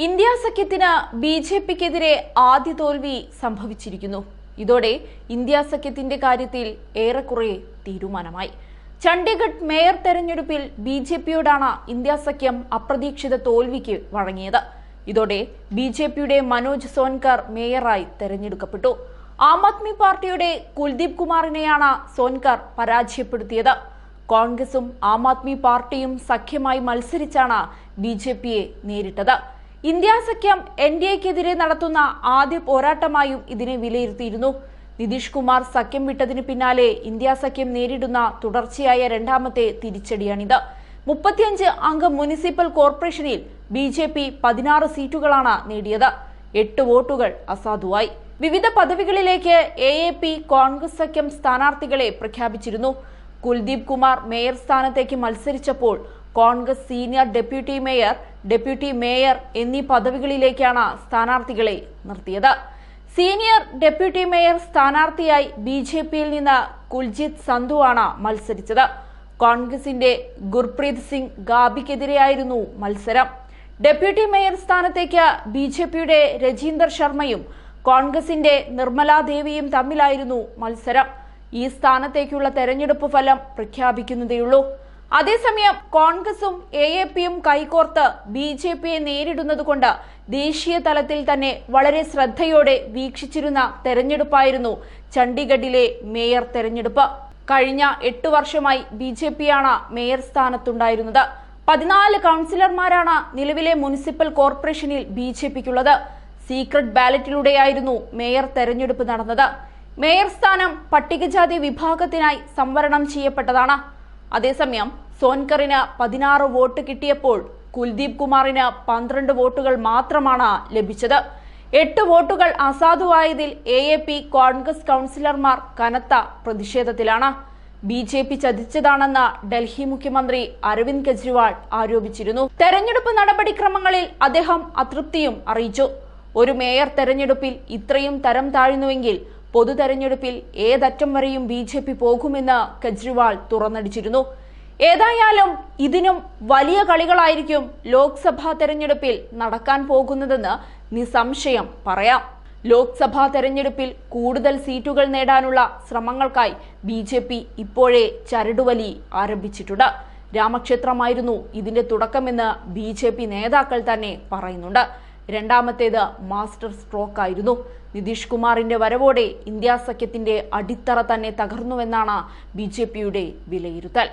India സഖ്യത്തിന് ബി.ജെ.പിക്കെതിരെ ആദ്യ തോൽവി സംഭവിച്ചിരിക്കുന്നു. ഇതോടെ ഇന്ത്യ സഖ്യത്തിന്റെ കാര്യത്തിൽ ഏറെക്കുറെ തീരുമാനമായി. ചണ്ഡീഗഡ് മേയർ തെരഞ്ഞെടുപ്പിൽ ബി.ജെ.പിയോടാണ് ഇന്ത്യ സഖ്യം അപ്രതീക്ഷിത തോൽവിക്ക് വഴങ്ങിയത്. ഇതോടെ ബി.ജെ.പിയുടെ മനോജ് സോൻകർ മേയറായി തെരഞ്ഞെടുക്കപ്പെട്ടു. ആം ആദ്മി പാർട്ടിയുടെ കുൽദീപ് കുമാറിനെയാണ് സോൻകർ പരാജയപ്പെടുത്തിയത്. കോൺഗ്രസും ആം ആദ്മി പാർട്ടിയും സഖ്യമായി മത്സരിച്ചാണ് ബി.ജെ.പിയെ നേരിട്ടത്. ഇന്ത്യ സഖ്യം എൻ.ഡി.എക്കെതിരെ നടത്തുന്ന ആദ്യ പോരാട്ടമായും ഇതിനെ വിലയിരുത്തിയിരുന്നു. നിതീഷ് കുമാർ സഖ്യം വിട്ടതിന് പിന്നാലെ ഇന്ത്യ സഖ്യം നേരിടുന്ന തുടർച്ചയായ രണ്ടാമത്തെ തിരിച്ചടിയാണിത്. 35 അംഗ മുനിസിപ്പൽ കോർപ്പറേഷനിൽ ബി.ജെ.പി 16 സീറ്റുകളാണ് നേടിയത്. 8 വോട്ടുകൾ അസാധുവായി. വിവിധ പദവികളിലേക്ക് എ.പി കോൺഗ്രസ് സഖ്യം സ്ഥാനാർത്ഥികളെ പ്രഖ്യാപിച്ചിരുന്നു. കുൽദീപ് കുമാർ മേയർ സ്ഥാനത്തേക്ക് മത്സരിച്ചപ്പോൾ കോൺഗ്രസ് സീനിയർ ഡെപ്യൂട്ടി മേയർ എന്നീ പദവികളിലേക്കാണ് സ്ഥാനാർത്ഥികളെ നിർത്തിയത്. സീനിയർ ഡെപ്യൂട്ടി മേയർ സ്ഥാനാർത്ഥിയായി ബി.ജെ.പിയിൽ നിന്ന് കുൽജിത് സന്ധു ആണ് മത്സരിച്ചത്. കോൺഗ്രസിന്റെ ഗുർപ്രീത് സിംഗ് ഗാബിക്കെതിരെയായിരുന്നു മത്സരം. ഡെപ്യൂട്ടി മേയർ സ്ഥാനത്തേക്ക് ബി.ജെ.പിയുടെ രജീന്ദർ ശർമ്മയും കോൺഗ്രസിന്റെ നിർമ്മല ദേവിയും തമ്മിലായിരുന്നു മത്സരം. ഈ സ്ഥാനത്തേക്കുള്ള തെരഞ്ഞെടുപ്പ് ഫലം പ്രഖ്യാപിക്കുന്നതേയുള്ളൂ. അതേസമയം കോൺഗ്രസും എ.പിയും കൈകോർത്ത് ബി.ജെ.പിയെ നേരിടുന്നതുകൊണ്ട് ദേശീയ തലത്തിൽ തന്നെ വളരെ ശ്രദ്ധയോടെ വീക്ഷിച്ചിരുന്ന തെരഞ്ഞെടുപ്പായിരുന്നു ചണ്ഡീഗഡിലെ മേയർ തെരഞ്ഞെടുപ്പ്. കഴിഞ്ഞ 8 വർഷമായി ബി.ജെ.പിയാണ് മേയർ സ്ഥാനത്തുണ്ടായിരുന്നത്. 14 കൗൺസിലർമാരാണ് നിലവിലെ മുനിസിപ്പൽ കോർപ്പറേഷനിൽ ബി.ജെ.പിക്കുള്ളത്. സീക്രട്ട് ബാലറ്റിലൂടെയായിരുന്നു മേയർ തെരഞ്ഞെടുപ്പ് നടന്നത്. മേയർ സ്ഥാനം പട്ടികജാതി വിഭാഗത്തിനായി സംവരണം ചെയ്യപ്പെട്ടതാണ്. അതേസമയം സോൻകറിന് 16 വോട്ട് കിട്ടിയപ്പോൾ കുൽദീപ് കുമാറിന് 12 വോട്ടുകൾ മാത്രമാണ് ലഭിച്ചത്. 8 വോട്ടുകൾ അസാധുവായതിൽ എ.പി കോൺഗ്രസ് കൗൺസിലർമാർ കനത്ത പ്രതിഷേധത്തിലാണ്. ബി.ജെ.പി ചതിച്ചതാണെന്ന് ഡൽഹി മുഖ്യമന്ത്രി അരവിന്ദ് കെജ്രിവാൾ ആരോപിച്ചിരുന്നു. തെരഞ്ഞെടുപ്പ് നടപടിക്രമങ്ങളിൽ അദ്ദേഹം അതൃപ്തിയും അറിയിച്ചു. ഒരു മേയർ തെരഞ്ഞെടുപ്പിൽ ഇത്രയും തരം താഴ്ന്നുവെങ്കിൽ പൊതു തെരഞ്ഞെടുപ്പിൽ ഏതറ്റം വരെയും ബി.ജെ.പി പോകുമെന്ന് കെജ്രിവാൾ തുറന്നടിച്ചിരുന്നു. ഏതായാലും ഇതിനും വലിയ കളികളായിരിക്കും ലോക്സഭാ തെരഞ്ഞെടുപ്പിൽ നടക്കാൻ പോകുന്നതെന്ന് നിസ്സംശയം പറയാം. ലോക്സഭാ തെരഞ്ഞെടുപ്പിൽ കൂടുതൽ സീറ്റുകൾ നേടാനുള്ള ശ്രമങ്ങൾക്കായി ബി.ജെ.പി ഇപ്പോഴേ ചരടുവലി ആരംഭിച്ചിട്ടുണ്ട്. രാമക്ഷേത്രമായിരുന്നു ഇതിന്റെ തുടക്കമെന്ന് ബി.ജെ.പി നേതാക്കൾ തന്നെ പറയുന്നുണ്ട്. രണ്ടാമത്തേത് മാസ്റ്റർ സ്ട്രോക്ക് ആയിരുന്നു. നിതീഷ് കുമാറിന്റെ വരവോടെ ഇന്ത്യ സഖ്യത്തിന്റെ അടിത്തറ തന്നെ തകർന്നുവെന്നാണ് ബി.ജെ.പിയുടെ വിലയിരുത്തൽ.